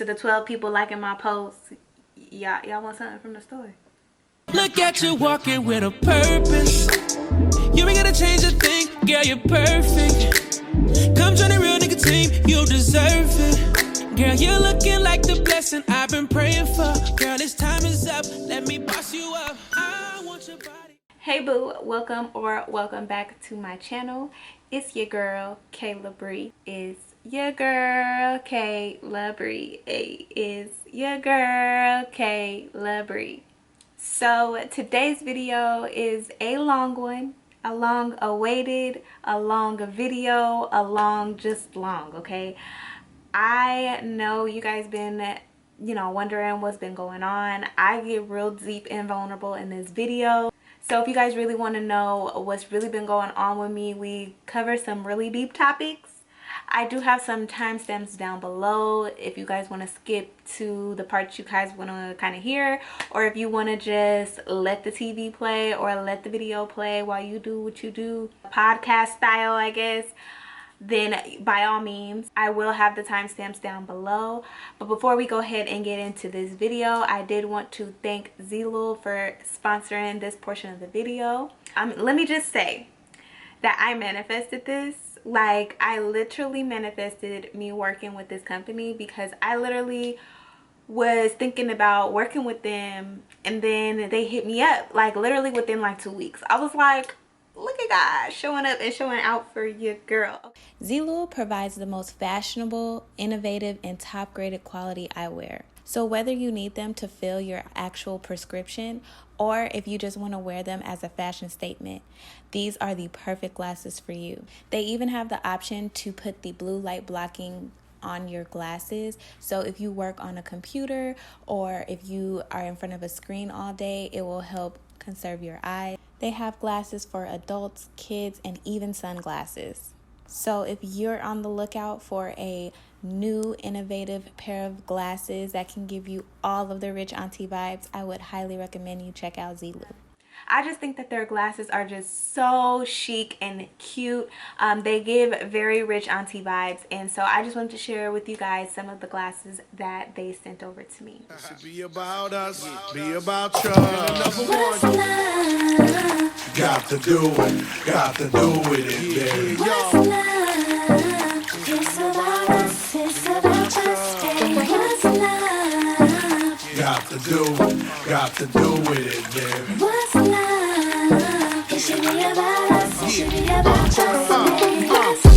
To the 12 people liking my posts, y'all want something from the store? Look at you walking with a purpose. You ain't gotta change a thing, girl, you're perfect. Come join the real nigga team, you deserve it. Girl, you're looking like the blessing I've been praying for. Girl, this time is up, let me boss you up. I want your body. Hey boo, welcome back to my channel. It's your girl Kaylah Bree. It's your girl Kaylah Bree. It's your girl Kaylah Bree. So today's video is a long one, a long awaited, a long video, a long, just long, okay? I know you guys been wondering what's been going on. I get real deep and vulnerable in this video. So if you guys really want to know what's really been going on with me, we cover some really deep topics. I do have some timestamps down below if you guys want to skip to the parts you guys want to kind of hear, or if you want to just let the TV play or let the video play while you do what you do, podcast style, I guess, then by all means, I will have the timestamps down below. But before we go ahead and get into this video, I did want to thank Zeezool for sponsoring this portion of the video. Let me just say that I manifested this. Like, I literally manifested me working with this company, because I literally was thinking about working with them, and then they hit me up like literally within like 2 weeks. I was like, look at God showing up and showing out for your girl. Zeezool provides the most fashionable, innovative, and top-graded quality eyewear. So whether you need them to fill your actual prescription, or if you just want to wear them as a fashion statement, these are the perfect glasses for you. They even have the option to put the blue light blocking on your glasses, so if you work on a computer or if you are in front of a screen all day, it will help conserve your eyes. They have glasses for adults, kids, and even sunglasses. So if you're on the lookout for a new innovative pair of glasses that can give you all of the rich auntie vibes, I would highly recommend you check out Zeezool. I just think that their glasses are just so chic and cute. They give very rich auntie vibes, and so I just wanted to share with you guys some of the glasses that they sent over to me. It should be about us, be about trust. Got to do it, baby. What's love? It's about us, it's about trust. What's love? Got to do it, baby. What's love? It should be about us, it should be about trust. What's love?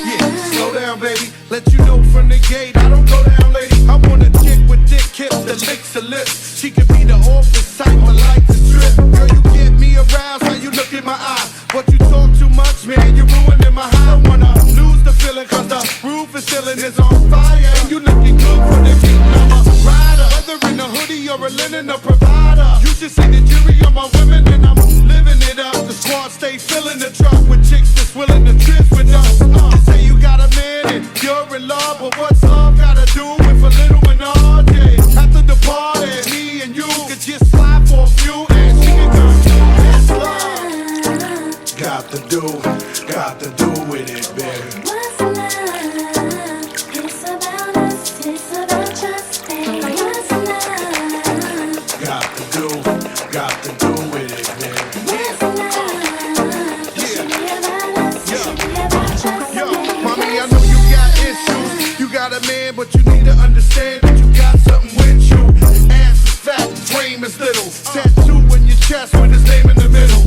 Yeah, slow down, baby. Let you know from the gate, I don't go down, lady. I want a chick with thick hips that licks her lips. She could be the office type, but like to trip. Girl, you get me aroused, how you look in my eye. But you talk too much, man, you're ruining my high. I wanna lose the feeling, cause the roof is ceiling is on fire. And you looking good for the beat, I'm a rider. Whether in a hoodie or a linen or provider, you should see the jury on my women, and I'm living it up. The squad stay filling the truck with chicks that's willing to trip with us. You say you got a man and you're in love, but what's love gotta do with a little and all day? After the party, me and you could just slide for a few and she can come. That's love. Got to do with it, baby. What's love? It's about us, it's about trust. What's love? Got to do with it, baby. What's love? It should be about us, it should be about trust. Yo, mommy, I know you got issues. You got a man, but you need to understand that you got something with you. Ass is fat, frame is little. Tattoo in your chest with his name in the middle.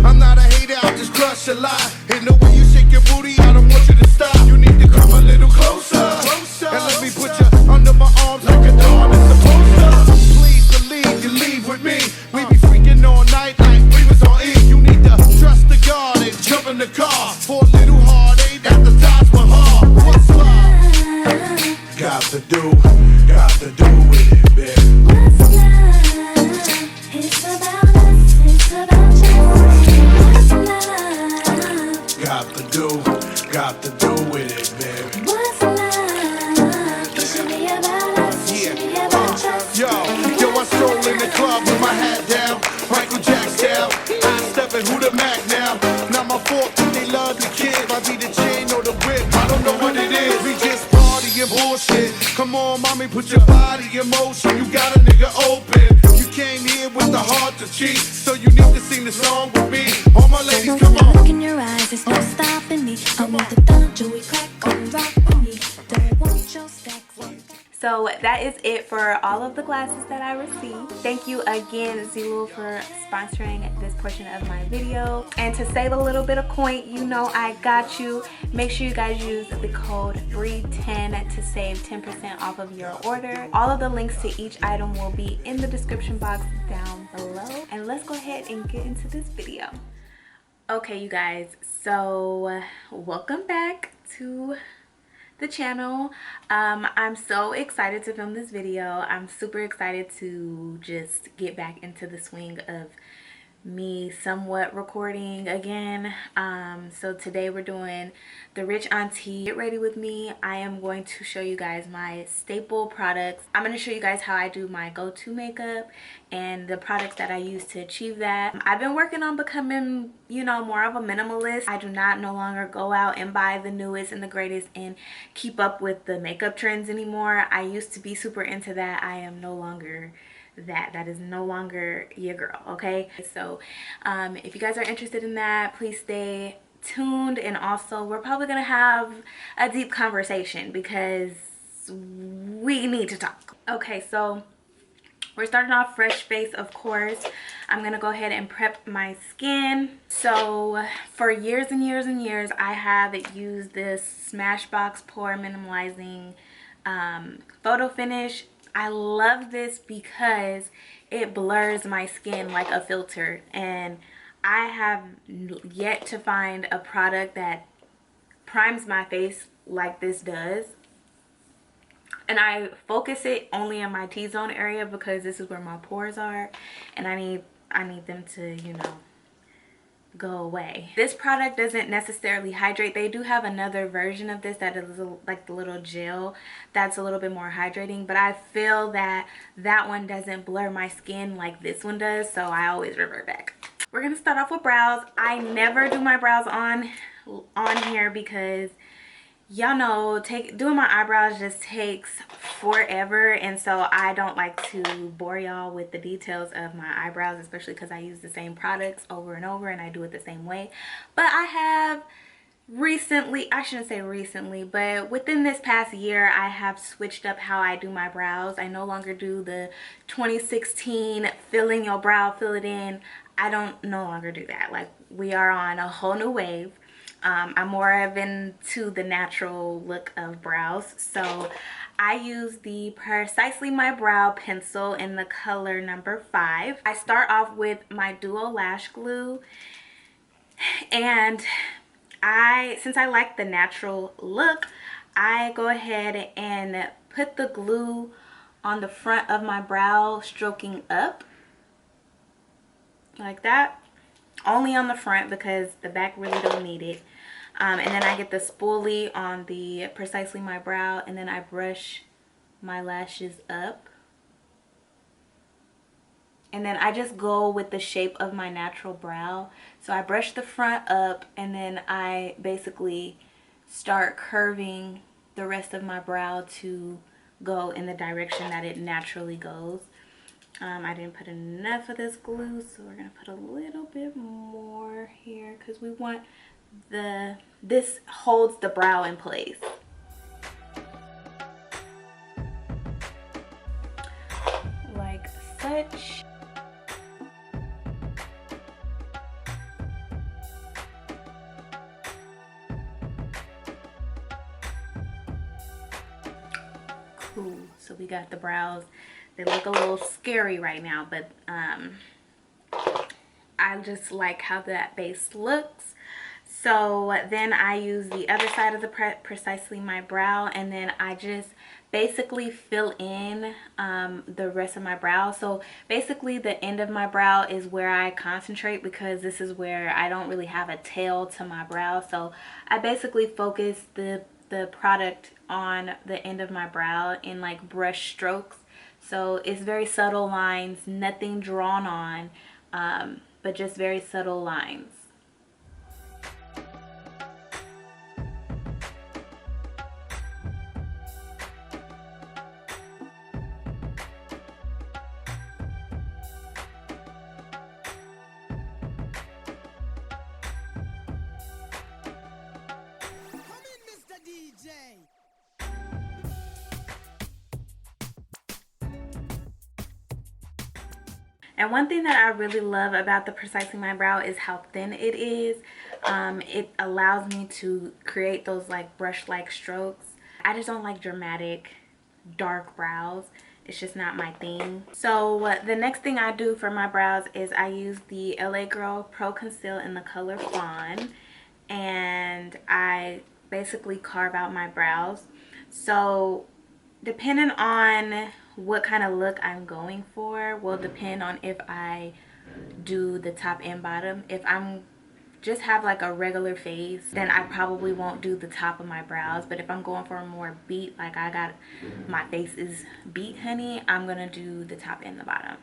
I'm not a hater, I'll just crush a lot. And the way you shake your booty, I don't want you to stop. You need to come a little closer. And let me put you under my arms like a dog is supposed to. Please believe you leave with me. We be freaking all night like we was on E. You need to trust the God and jump in the car. For a little heartache at the Taj Mahal. What's love? Got to do with it, baby. What's love? It's about us, it's about trust. What's love? Got to do with it, baby. What's love? It should be about us, it should be about trust. Yo, I stroll in the club with my hat down, Michael Jack style. I steppin', who the Mac now? Not my fault, they love the kid. I be the chain or the whip, I don't know what it is. We just party and bullshit. Come on, mommy, put your body in motion. You got a nigga open. You came here with the heart to cheat, so you need to sing the song with me. All my ladies, come on. Look in your eyes, there's no stopping me. I want the thunder, we crack on rock with me. Don't want your stacks. So that is it for all of the glasses that I received. Thank you again, Zeezool, for sponsoring this portion of my video. And to save a little bit of coin, you know I got you. Make sure you guys use the code BREE10 to save 10% off of your order. All of the links to each item will be in the description box down below. And let's go ahead and get into this video. Okay, you guys, so welcome back to the channel. I'm so excited to film this video. I'm super excited to just get back into the swing of me somewhat recording again. So today we're doing the Rich Auntie. Get ready with me. I am going to show you guys my staple products. I'm going to show you guys how I do my go-to makeup and the products that I use to achieve that. I've been working on becoming, you know, more of a minimalist. I do not no longer go out and buy the newest and the greatest and keep up with the makeup trends anymore. I used to be super into that. I am no longer that is no longer your girl. Okay, so if you guys are interested in that, please stay tuned. And also, we're probably gonna have a deep conversation because we need to talk. Okay, so we're starting off fresh face, of course. I'm gonna go ahead and prep my skin. So for years and years and years, I have used this Smashbox Pore Minimalizing Photo Finish. I love this because it blurs my skin like a filter, and I have yet to find a product that primes my face like this does. And I focus it only in my T-zone area because this is where my pores are, and I need them to, you know, go away. This product doesn't necessarily hydrate. They do have another version of this that is like the little gel that's a little bit more hydrating, but I feel that that one doesn't blur my skin like this one does, so I always revert back. We're gonna start off with brows. I never do my brows on here because y'all know doing my eyebrows just takes forever, and so I don't like to bore y'all with the details of my eyebrows, especially because I use the same products over and over and I do it the same way. But I have recently, I shouldn't say recently, but within this past year, I have switched up how I do my brows. I no longer do the 2016 fill in your brow, fill it in. I don't no longer do that. Like, we are on a whole new wave. I'm more of into the natural look of brows, so I use the Precisely My Brow pencil in the color number 5. I start off with my Duo Lash Glue, and since I like the natural look, I go ahead and put the glue on the front of my brow, stroking up like that. Only on the front because the back really don't need it. And then I get the spoolie on the Precisely My Brow, and then I brush my lashes up. And then I just go with the shape of my natural brow. So I brush the front up, and then I basically start curving the rest of my brow to go in the direction that it naturally goes. I didn't put enough of this glue, so we're gonna put a little bit more here because we want this holds the brow in place. Like such. Cool. So we got the brows. They look a little scary right now, but I just like how that base looks. So then I use the other side of the Precisely My Brow, and then I just basically fill in the rest of my brow. So basically the end of my brow is where I concentrate because this is where I don't really have a tail to my brow. So I basically focus the product on the end of my brow in like brush strokes. So it's very subtle lines, nothing drawn on, but just very subtle lines. And one thing that I really love about the Precisely My Brow is how thin it is. It allows me to create those like brush-like strokes. I just don't like dramatic, dark brows. It's just not my thing. So the next thing I do for my brows is I use the LA Girl Pro Conceal in the color Fawn. And I basically carve out my brows. So depending on what kind of look I'm going for will depend on if I do the top and bottom. If I'm just have like a regular face, then I probably won't do the top of my brows. But if I'm going for a more beat, like I got my face is beat honey, I'm gonna do the top and the bottom.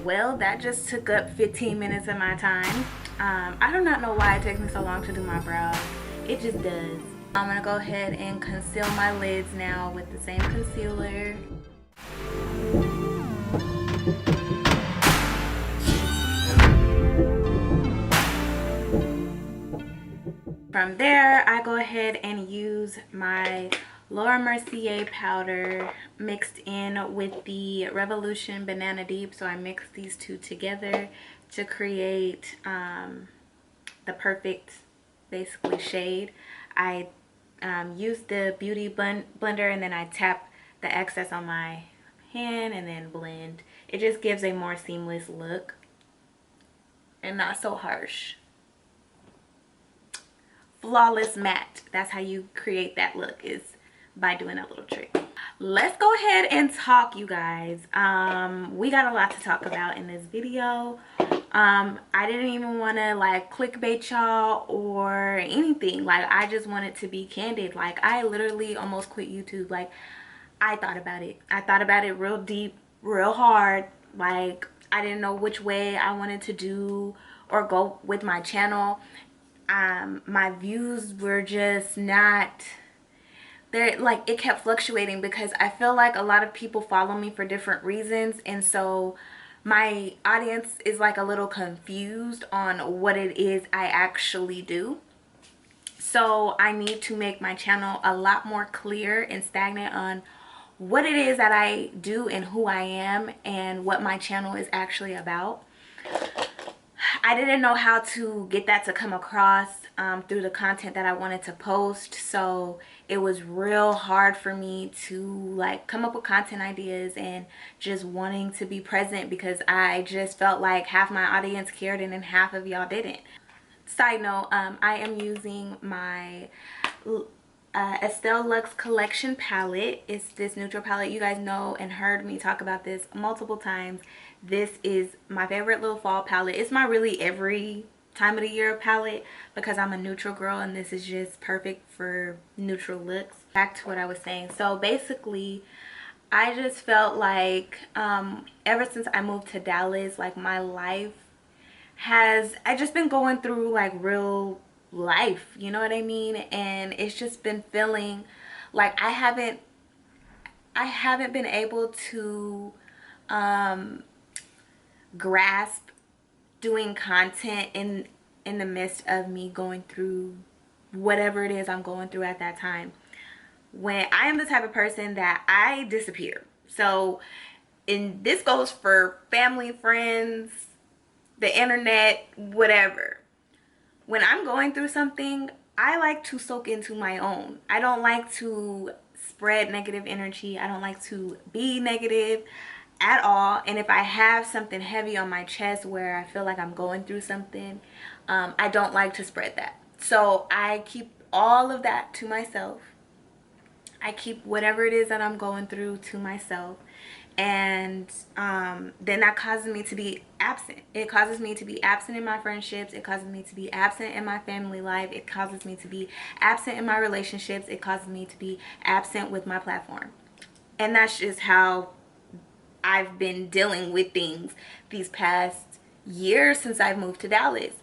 Well, that just took up 15 minutes of my time. I do not know why it takes me so long to do my brows. It just does. I'm gonna go ahead and conceal my lids now with the same concealer. From there, I go ahead and use my Laura Mercier powder mixed in with the Revolution Banana Deep. So I mix these two together to create the perfect, basically, shade. I use the Beauty Blender and then I tap the excess on my hand and then blend. It just gives a more seamless look and not so harsh. Flawless matte. That's how you create that look, is by doing that little trick. Let's go ahead and talk, you guys. We got a lot to talk about in this video. I didn't even want to like clickbait y'all or anything. Like, I just wanted to be candid. Like, I literally almost quit YouTube. Like, I thought about it. I thought about it real deep, real hard. Like, I didn't know which way I wanted to do or go with my channel. My views were just not there. Like, it kept fluctuating because I feel like a lot of people follow me for different reasons, and so my audience is like a little confused on what it is I actually do. So I need to make my channel a lot more clear and stagnant on what it is that I do and who I am and what my channel is actually about. I didn't know how to get that to come across through the content that I wanted to post, so it was real hard for me to like come up with content ideas and just wanting to be present, because I just felt like half my audience cared and then half of y'all didn't. Side note, I am using my Estelle Luxe Collection palette. It's this neutral palette. You guys know and heard me talk about this multiple times. This is my favorite little fall palette. It's my really every time of the year palette because I'm a neutral girl, and this is just perfect for neutral looks. Back to what I was saying. So basically, I just felt like ever since I moved to Dallas, like my life I just been going through like real life, you know what I mean? And it's just been feeling like I haven't been able to grasp doing content in the midst of me going through whatever it is I'm going through at that time. When I am the type of person that I disappear. So, and this goes for family, friends, the internet, whatever. When I'm going through something, I like to soak into my own. I don't like to spread negative energy. I don't like to be negative at all. And if I have something heavy on my chest where I feel like I'm going through something, I don't like to spread that. So I keep all of that to myself. I keep whatever it is that I'm going through to myself. And then that causes me to be absent. It causes me to be absent in my friendships. It causes me to be absent in my family life. It causes me to be absent in my relationships. It causes me to be absent with my platform. And that's just how I've been dealing with things these past years since I moved to Dallas.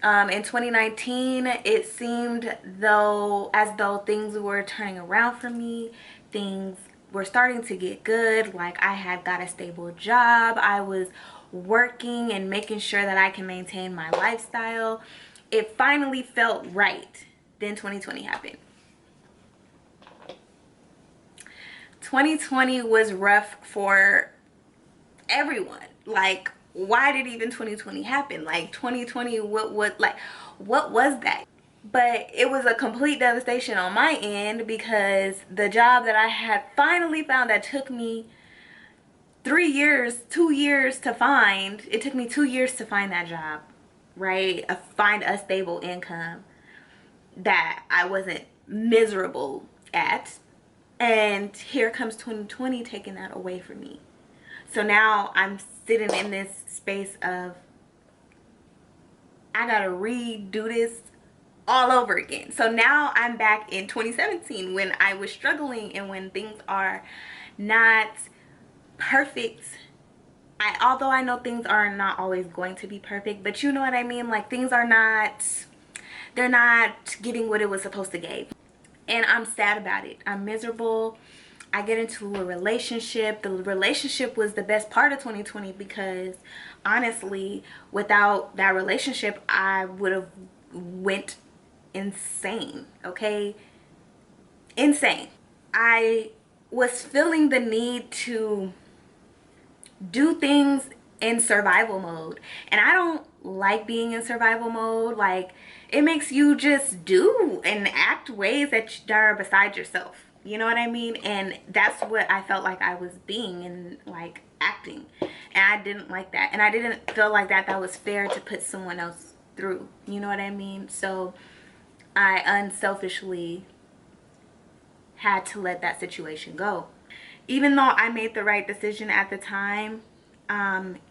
In 2019, it seemed as though things were turning around for me. Things were starting to get good. Like, I had got a stable job. I was working and making sure that I can maintain my lifestyle. It finally felt right. Then 2020 happened. 2020 was rough for everyone. Like, why did even 2020 happen? Like, 2020, what was that? But it was a complete devastation on my end, because the job that I had finally found, that took me 2 years to find. It took me 2 years to find that job, right? Find a stable income that I wasn't miserable at. And here comes 2020 taking that away from me. So now I'm sitting in this space of, I gotta redo this all over again. So now I'm back in 2017, when I was struggling and when things are not perfect. Although I know things are not always going to be perfect, but you know what I mean? Like, things are not, they're not getting what it was supposed to give. And I'm sad about it. I'm miserable. I get into a relationship. The relationship was the best part of 2020, because honestly, without that relationship, I would have went insane. Okay? Insane. I was feeling the need to do things in survival mode, and I don't like being in survival mode. Like, it makes you just do and act ways that are beside yourself, you know what I mean? And that's what I felt like I was being, and like acting, and I didn't like that, and I didn't feel like that was fair to put someone else through, you know what I mean? So I unselfishly had to let that situation go. Even though I made the right decision at the time,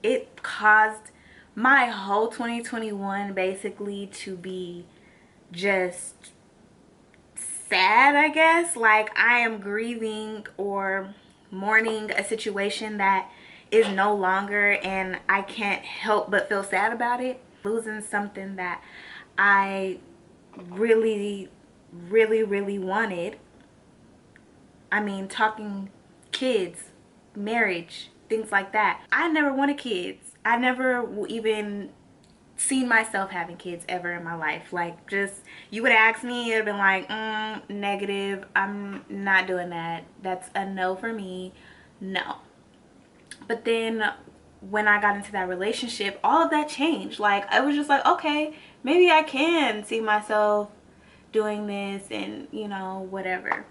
it caused my whole 2021 basically to be just sad, I guess. Like, I am grieving or mourning a situation that is no longer, and I can't help but feel sad about it. Losing something that I really, really, really wanted. I mean, talking kids, marriage, things like that. I never wanted kids. I never even seen myself having kids ever in my life. Like, just, you would ask me, it would have been like, negative. I'm not doing that. That's a no for me. No. But then when I got into that relationship, all of that changed. Like, I was just like, okay, maybe I can see myself doing this, and, you know, whatever.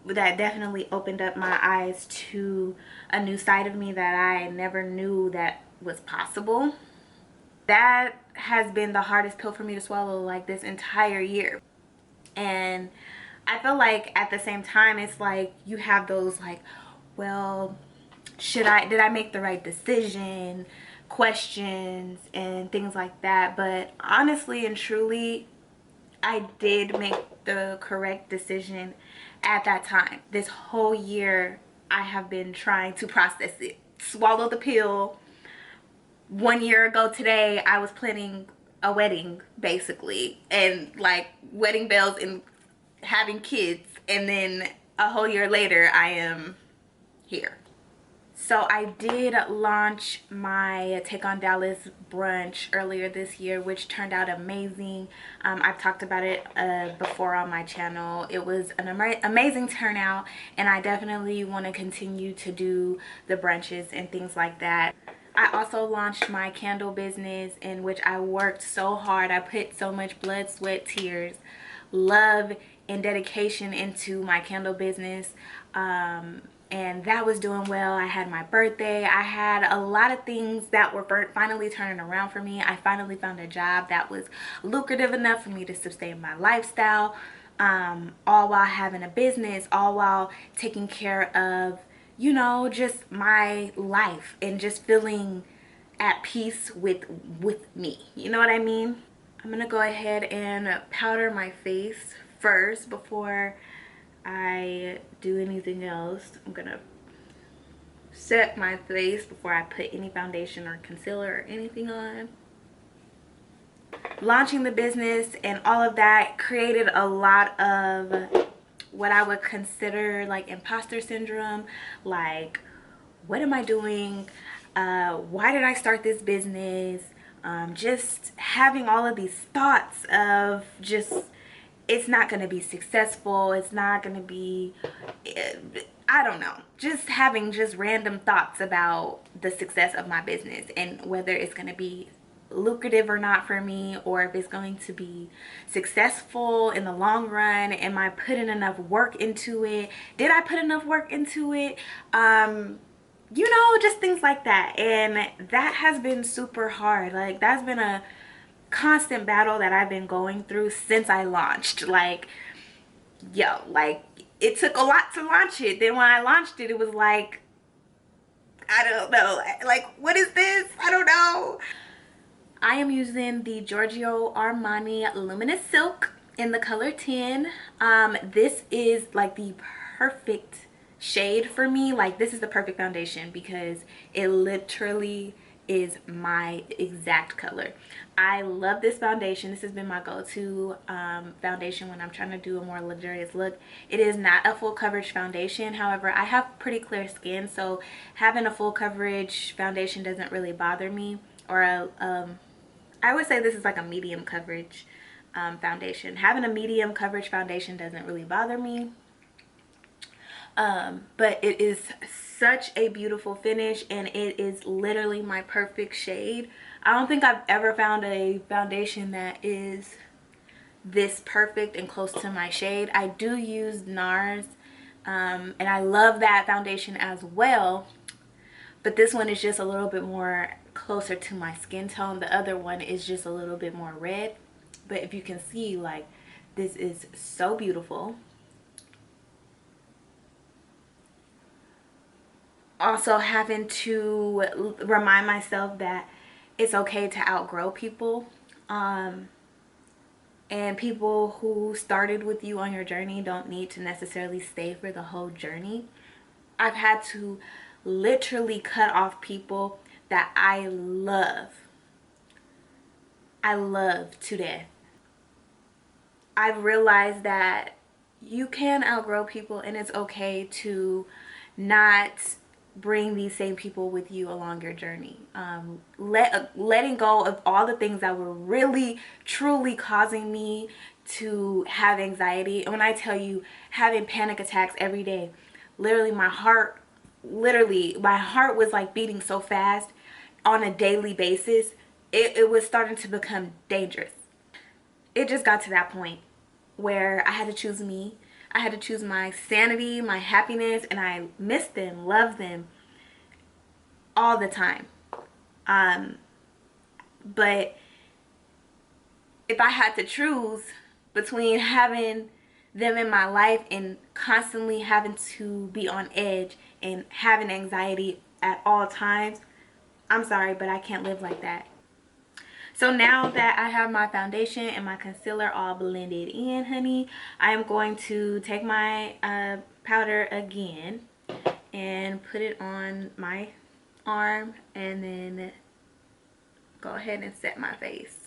That definitely opened up my eyes to a new side of me that I never knew that was possible. That has been the hardest pill for me to swallow, like, this entire year. And I feel like at the same time, it's like you have those, like, well, did I make the right decision questions and things like that. But honestly and truly, I did make the correct decision at that time. This whole year, I have been trying to process it, swallow the pill. 1 year ago today, I was planning a wedding, basically, and like wedding bells and having kids, and then a whole year later, I am here. So I did launch my Take on Dallas brunch earlier this year, which turned out amazing. I've talked about it before on my channel. It was an amazing turnout, and I definitely want to continue to do the brunches and things like that. I also launched my candle business, in which I worked so hard. I put so much blood, sweat, tears, love, and dedication into my candle business. And that was doing well. I had my birthday. I had a lot of things that were finally turning around for me. I finally found a job that was lucrative enough for me to sustain my lifestyle, all while having a business, all while taking care of, you know, just my life and just feeling at peace with me. You know what I mean? I'm gonna go ahead and powder my face first before I do anything else. I'm gonna set my face before I put any foundation or concealer or anything on. Launching the business and all of that created a lot of what I would consider like imposter syndrome. Like, what am I doing? Why did I start this business? Just having all of these thoughts of just, it's not going to be successful. It's not going to be, I don't know. Just having just random thoughts about the success of my business and whether it's going to be lucrative or not for me, or if it's going to be successful in the long run. Am I putting enough work into it? Did I put enough work into it? You know, just things like that. And that has been super hard. Like, that's been a constant battle that I've been going through since I launched. Like, yo, like, it took a lot to launch it. Then when I launched it, it was like, I don't know, like, what is this? I don't know. I am using the Giorgio Armani Luminous Silk in the color 10. This is like the perfect shade for me. Like, this is the perfect foundation because it literally is my exact color. I love this foundation. This has been my go-to foundation when I'm trying to do a more luxurious look. It is not a full coverage foundation. However, I have pretty clear skin, so having a full coverage foundation doesn't really bother me. Or I would say this is like a medium coverage foundation. Having a medium coverage foundation doesn't really bother me. But it is such a beautiful finish, and it is literally my perfect shade. I don't think I've ever found a foundation that is this perfect and close to my shade. I do use NARS, and I love that foundation as well, but this one is just a little bit more closer to my skin tone. The other one is just a little bit more red, but if you can see, like, this is so beautiful. Also having to remind myself that it's okay to outgrow people, and people who started with you on your journey don't need to necessarily stay for the whole journey. I've had to literally cut off people that I love to death. I've realized that you can outgrow people, and it's okay to not bring these same people with you along your journey. Letting go of all the things that were really truly causing me to have anxiety. And when I tell you, having panic attacks every day, literally my heart was like beating so fast on a daily basis, it was starting to become dangerous. It just got to that point where I had to choose me. I had to choose my sanity, my happiness, and I miss them, love them all the time. But if I had to choose between having them in my life and constantly having to be on edge and having anxiety at all times, I'm sorry, but I can't live like that. So now that I have my foundation and my concealer all blended in, honey, I am going to take my powder again and put it on my arm and then go ahead and set my face.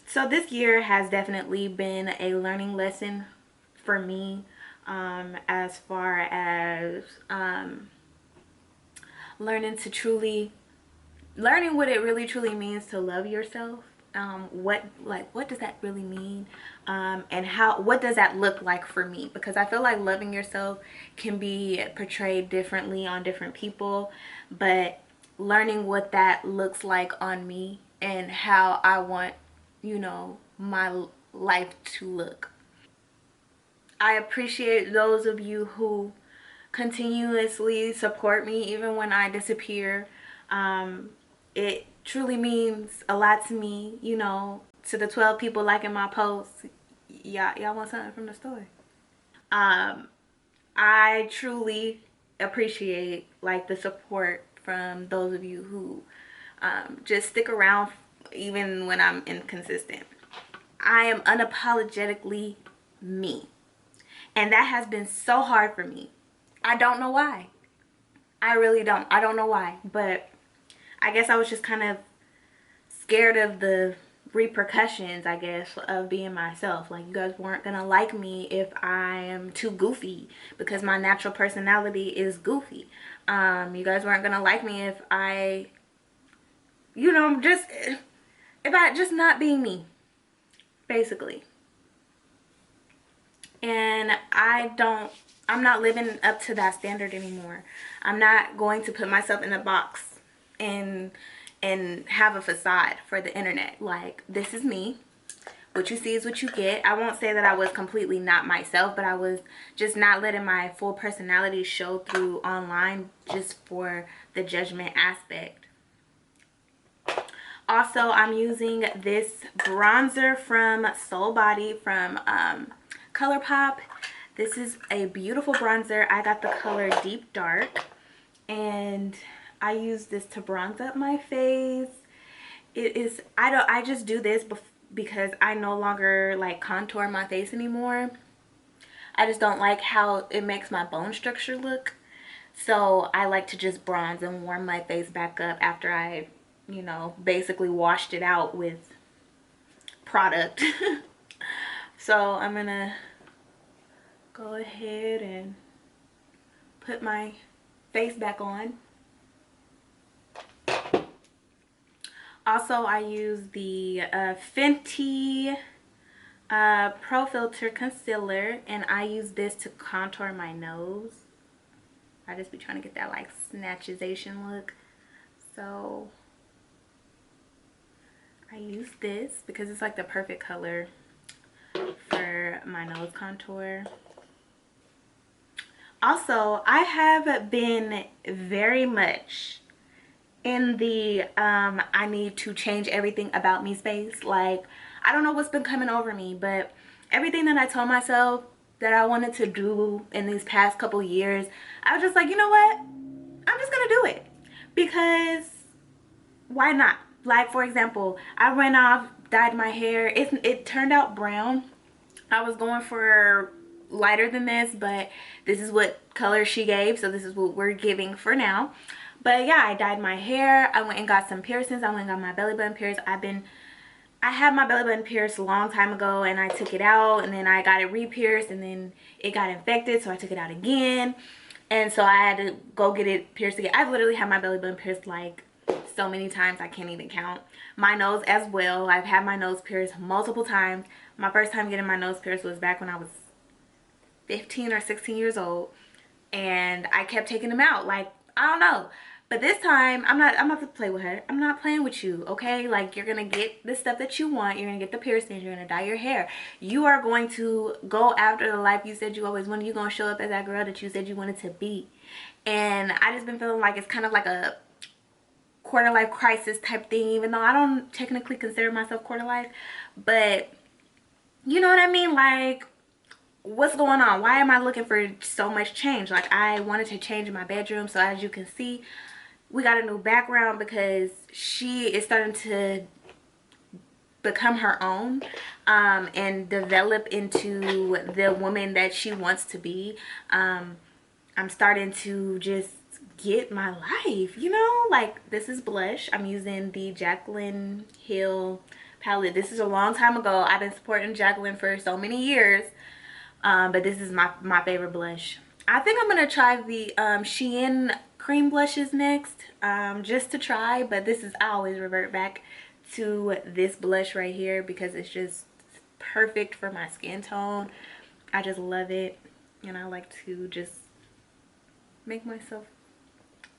So this year has definitely been a learning lesson for me, as far as learning what it really truly means to love yourself. What does that really mean, and what does that look like for me? Because I feel like loving yourself can be portrayed differently on different people, but learning what that looks like on me and how I want, you know, my life to look. I appreciate those of you who continuously support me even when I disappear. It truly means a lot to me, you know. To the 12 people liking my posts, y'all want something from the store? I truly appreciate like the support from those of you who just stick around even when I'm inconsistent. I am unapologetically me, and that has been so hard for me. I don't know why. I really don't. I don't know why, but I guess I was just kind of scared of the repercussions, I guess, of being myself. Like, you guys weren't gonna like me if I am too goofy, because my natural personality is goofy. You guys weren't gonna like me if I, you know, if I just not being me, basically. And I'm not living up to that standard anymore. I'm not going to put myself in a box and have a facade for the internet. Like, this is me. What you see is what you get. I won't say that I was completely not myself, but I was just not letting my full personality show through online just for the judgment aspect. Also, I'm using this bronzer from Soul Body from ColourPop. This is a beautiful bronzer. I got the color Deep Dark, and I use this to bronze up my face. It is, I just do this because I no longer like contour my face anymore. I just don't like how it makes my bone structure look. So I like to just bronze and warm my face back up after I, you know, basically washed it out with product. So I'm gonna go ahead and put my face back on. Also, I use the Fenty Pro Filter Concealer, and I use this to contour my nose. I just be trying to get that like snatchization look. So I use this because it's like the perfect color for my nose contour. Also, I have been very much in the I need to change everything about me space. Like, I don't know what's been coming over me, but everything that I told myself that I wanted to do in these past couple years, I was just like, you know what? I'm just gonna do it, because why not? Like, for example, I went off, dyed my hair. It turned out brown. I was going for lighter than this, but this is what color she gave, so this is what we're giving for now. But yeah, I dyed my hair. I went and got some piercings. I went and got my belly button pierced. I had my belly button pierced a long time ago, and I took it out, and then I got it re-pierced, and then it got infected, so I took it out again. And so I had to go get it pierced again. I've literally had my belly button pierced like so many times I can't even count. My nose as well. I've had my nose pierced multiple times. My first time getting my nose pierced was back when I was 15 or 16 years old, and I kept taking them out. Like, I don't know. But this time, I'm not to play with her. I'm not playing with you, okay? Like, you're gonna get the stuff that you want. You're gonna get the piercings. You're gonna dye your hair. You are going to go after the life you said you always wanted. You're gonna show up as that girl that you said you wanted to be. And I just been feeling like it's kind of like a quarter life crisis type thing, even though I don't technically consider myself quarter life. But you know what I mean? Like, what's going on? Why am I looking for so much change? Like, I wanted to change my bedroom, so as you can see, we got a new background because she is starting to become her own and develop into the woman that she wants to be. I'm starting to just get my life, you know? Like, this is blush. I'm using the Jaclyn Hill palette. This is a long time ago. I've been supporting Jaclyn for so many years, but this is my favorite blush. I think I'm gonna try the Shein cream blushes next, just to try. But this is, I always revert back to this blush right here because it's just perfect for my skin tone. I just love it, and I like to just make myself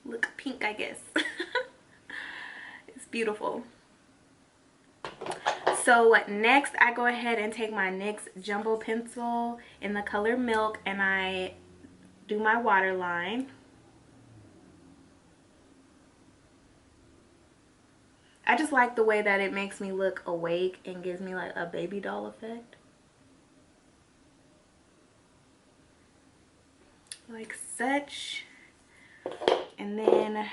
look pink, I guess. It's beautiful. So next, I go ahead and take my NYX Jumbo Pencil in the color Milk, and I do my waterline. I just like the way that it makes me look awake and gives me like a baby doll effect. Like such. And then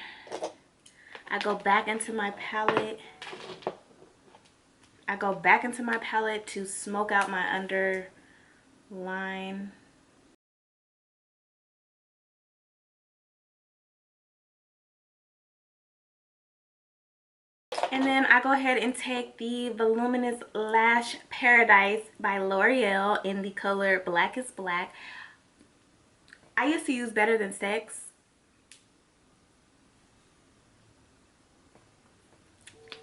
I go back into my palette. To smoke out my underline. And then I go ahead and take the Voluminous Lash Paradise by L'Oreal in the color Black is Black. I used to use Better Than Sex.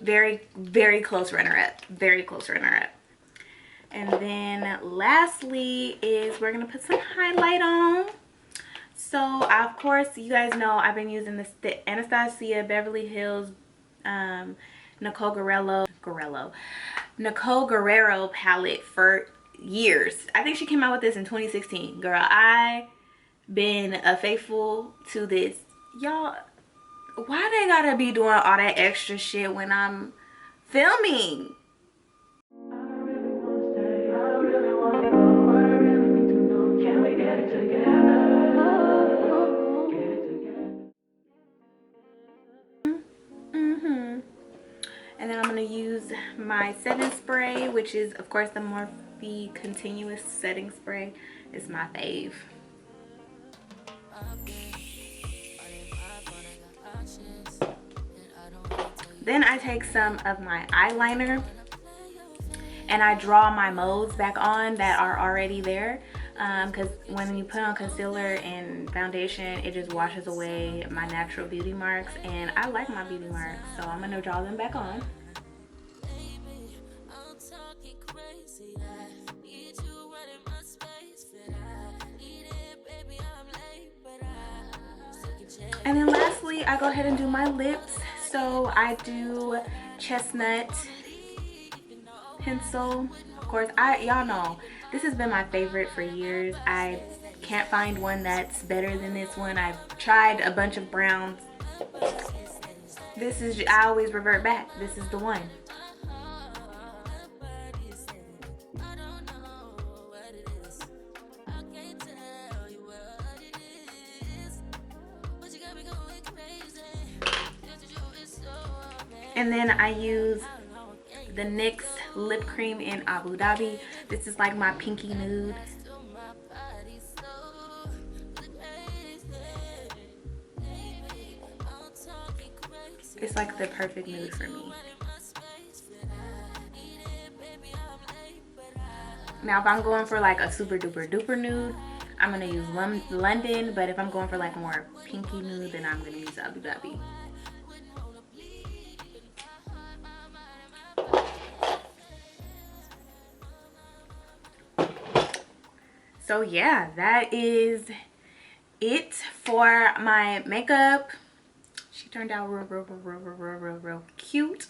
Very, very close runner-up. Very close runner-up. And then lastly is we're going to put some highlight on. So, of course, you guys know I've been using the Anastasia Beverly Hills Nicole Guerrero palette for years. I think she came out with this in 2016. Girl, I been faithful to this. Y'all, why they gotta be doing all that extra shit when I'm filming? And then I'm going to use my setting spray, which is, of course, the Morphe Continuous Setting Spray. It's my fave. Then I take some of my eyeliner and I draw my modes back on that are already there. Because when you put on concealer and foundation, it just washes away my natural beauty marks, and I like my beauty marks, so I'm gonna draw them back on. And then lastly, I go ahead and do my lips. So I do Chestnut pencil. Of course, y'all know this has been my favorite for years. I can't find one that's better than this one. I've tried a bunch of browns. I always revert back. This is the one. And then I use the NYX lip cream in Abu Dhabi. This is like my pinky nude. It's like the perfect nude for me. Now if I'm going for like a super duper duper nude, I'm gonna use London, but if I'm going for like more pinky nude, then I'm gonna use Abu Dhabi. So yeah, that is it for my makeup. She turned out real cute.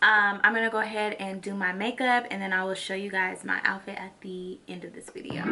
I'm gonna go ahead and do my makeup, and then I will show you guys my outfit at the end of this video.